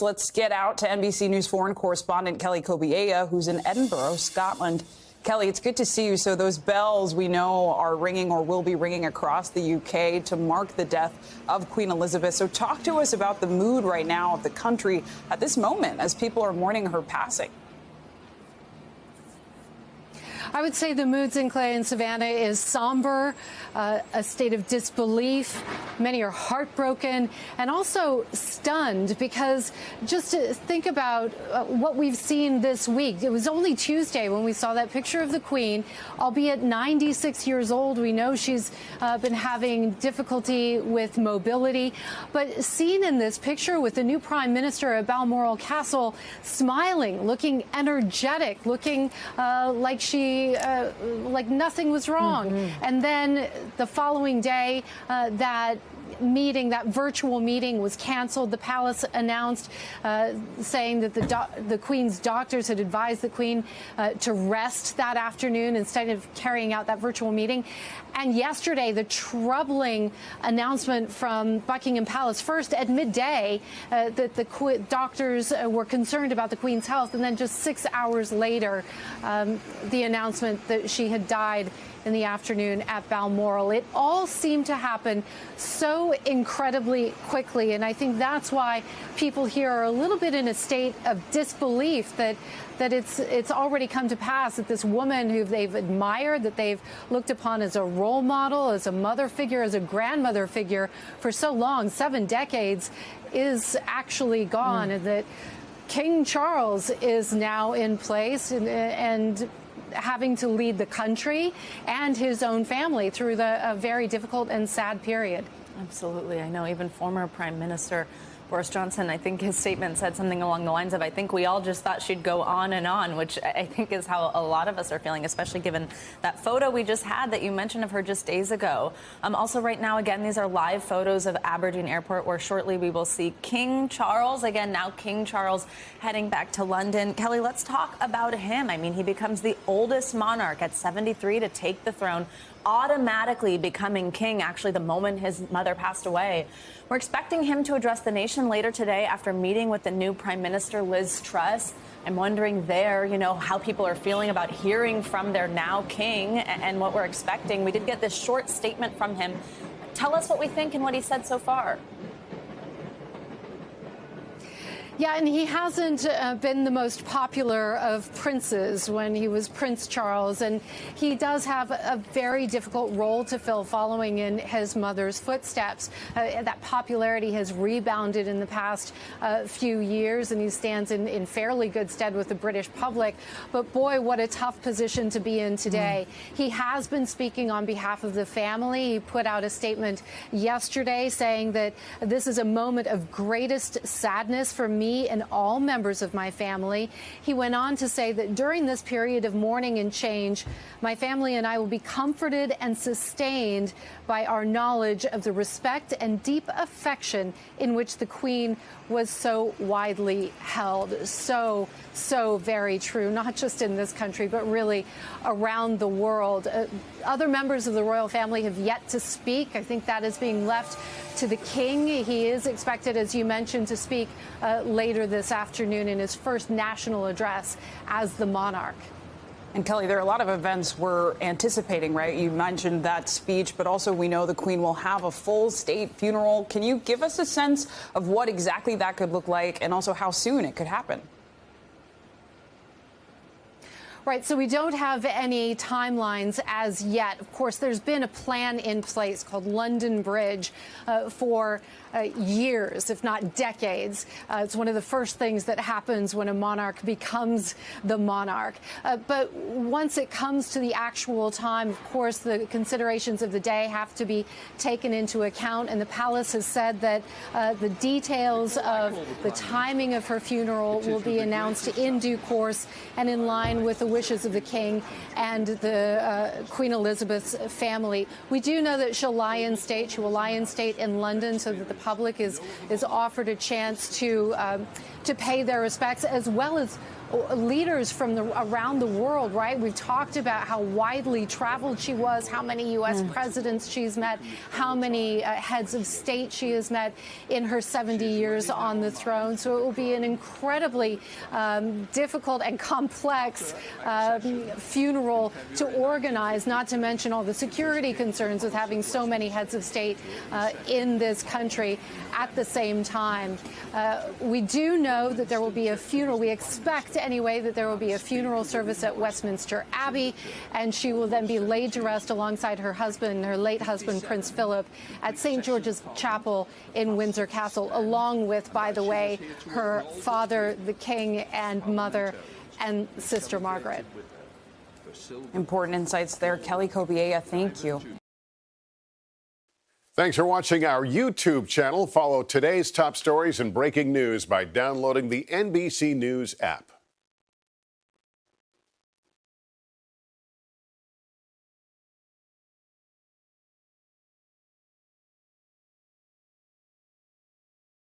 Let's get out to NBC News foreign correspondent Kelly Cobiella, who's in Edinburgh, Scotland. Kelly, it's good to see you. So those bells we know are ringing or will be ringing across the UK to mark the death of Queen Elizabeth. So talk to us about the mood right now of the country at this moment as people are mourning her passing. I would say the mood in Clay and Savannah is somber, a state of disbelief. Many are heartbroken and also stunned because just to think about what we've seen this week. It was only Tuesday when we saw that picture of the Queen, albeit 96 years old. We know she's been having difficulty with mobility. But seen in this picture with the new Prime Minister at Balmoral Castle, smiling, looking energetic, looking like nothing was wrong. And then the following day, that virtual meeting was canceled. The palace announced saying that the Queen's doctors had advised the Queen to rest that afternoon instead of carrying out that virtual meeting. And yesterday, the troubling announcement from Buckingham Palace, first at midday, that the doctors were concerned about the Queen's health, and then just 6 hours later, the announcement that she had died in the afternoon at Balmoral. It all seemed to happen so incredibly quickly, and I think that's why people here are a little bit in a state of disbelief that it's already come to pass that this woman who they've admired, that they've looked upon as a role model, as a mother figure, as a grandmother figure for so long, 7 decades, is actually gone, and that King Charles is now in place and having to lead the country and his own family through a very difficult and sad period. Absolutely. I know even former Prime Minister Boris Johnson, I think his statement said something along the lines of, I think we all just thought she'd go on and on, which I think is how a lot of us are feeling, especially given that photo we just had that you mentioned of her just days ago. Also right now, again, these are live photos of Aberdeen Airport, where shortly we will see King Charles, again, now King Charles, heading back to London. Kelly, let's talk about him. I mean, he becomes the oldest monarch at 73 to take the throne, automatically becoming king, actually, the moment his mother passed away. We're expecting him to address the nation later today after meeting with the new Prime Minister, Liz Truss. I'm wondering there, how people are feeling about hearing from their now king and what we're expecting. We did get this short statement from him. Tell us what we think and what he said so far. Yeah, and he hasn't been the most popular of princes when he was Prince Charles, and he does have a very difficult role to fill following in his mother's footsteps. That popularity has rebounded in the past few years, and he stands in fairly good stead with the British public. But boy, what a tough position to be in today. He has been speaking on behalf of the family. He put out a statement yesterday saying that this is a moment of greatest sadness for me and all members of my family. He went on to say that during this period of mourning and change, my family and I will be comforted and sustained by our knowledge of the respect and deep affection in which the Queen was so widely held. So very true, not just in this country, but really around the world. Other members of the royal family have yet to speak. I think that is being left to the king. He is expected, as you mentioned, to speak later this afternoon in his first national address as the monarch. And Kelly, there are a lot of events we're anticipating, right? You mentioned that speech, but also we know the Queen will have a full state funeral. Can you give us a sense of what exactly that could look like and also how soon it could happen? Right, so we don't have any timelines as yet. Of course, there's been a plan in place called London Bridge for years, if not decades. It's one of the first things that happens when a monarch becomes the monarch. But once it comes to the actual time, of course, the considerations of the day have to be taken into account. And the palace has said that the details of the timing of her funeral will be announced in due course and in line with the wishes of the king and the Queen Elizabeth's family. We do know that she'll lie in state. She will lie in state in London so that the public is offered a chance to pay their respects, as well as leaders from around the world, right? We've talked about how widely traveled she was, how many U.S. presidents she's met, how many heads of state she has met in her 70 years on the throne. So it will be an incredibly difficult and complex funeral to organize, not to mention all the security concerns with having so many heads of state in this country at the same time. We do know that there will be a funeral. We expect, anyway, that there will be a funeral service at Westminster Abbey, and she will then be laid to rest alongside her husband, her late husband, Prince Philip, at St. George's Chapel in Windsor Castle, along with, by the way, her father, the King, and mother, and sister Margaret. Important insights there. Kelly Cobiella, thank you. Thanks for watching our YouTube channel. Follow today's top stories and breaking news by downloading the NBC News app.